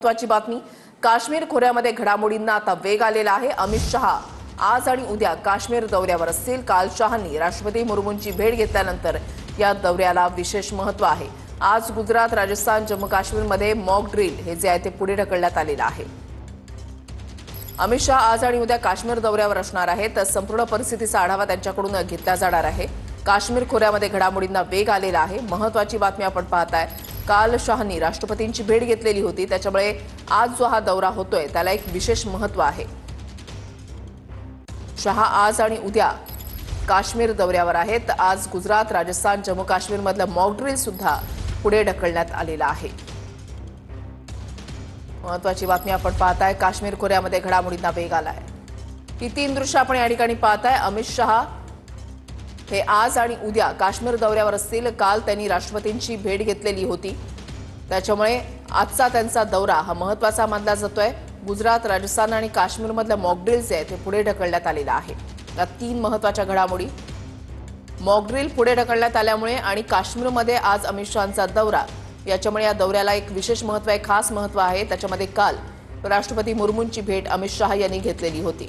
महत्त्वाची बातमी, काश्मीर खोऱ्यामध्ये घडामोडींना आता वेग आलेला आहे। अमित शहा आज आणि उद्या काश्मीर दौऱ्यावर असतील। काल शहांनी राष्ट्रपती मुर्मूंची भेट घेतल्यानंतर या दौऱ्याला विशेष महत्त्व आहे। आज गुजरात, राजस्थान, जम्मू काश्मीरमध्ये मॉक ड्रिल हे जे आहे ते पुढे ढकलण्यात आलेलं आहे। अमित शहा आज आणि उद्या काश्मीर दौऱ्यावर असणार आहेत, तर संपूर्ण परिस्थितीचा आढावा त्यांच्याकडून घेतला जाणार आहे। काश्मीर खोऱ्यामध्ये घडामोडींना वेग आलेला आहे। महत्त्वाची बातमी आपण पाहताय, काल शहांनी राष्ट्रपतींची भेट घेतलेली होती, त्याच्यामुळे आज जो हा दौरा होतोय त्याला एक विशेष महत्त्व आहे। शहा आज आणि उद्या काश्मीर दौऱ्यावर आहेत। आज गुजरात, राजस्थान, जम्मू काश्मीरमधलं मॉक ड्रिल सुद्धा पुढे ढकलण्यात आलेलं आहे। महत्त्वाची बातमी आपण पाहताय, काश्मीर खोऱ्यामध्ये घडामोडींना वेग आलाय। ही तीन दृश्य आपण या ठिकाणी पाहताय। अमित शहा हे आज आणि उद्या काश्मीर दौऱ्यावर असतील। काल त्यांनी राष्ट्रपतींची भेट घेतलेली होती, त्याच्यामुळे आजचा त्यांचा दौरा हा महत्त्वाचा मानला जातोय। गुजरात, राजस्थान आणि काश्मीरमधलं मॉक ड्रिल जे आहे ते पुढे ढकलण्यात आलेलं आहे। या तीन महत्त्वाच्या घडामोडी, मॉक ड्रिल पुढे ढकलण्यात आल्यामुळे आणि काश्मीरमध्ये आज अमित शहांचा दौरा, याच्यामुळे या दौऱ्याला एक विशेष महत्त्व आहे, खास महत्त्व आहे। त्याच्यामध्ये काल राष्ट्रपती मुर्मूंची भेट अमित शहा यांनी घेतलेली होती।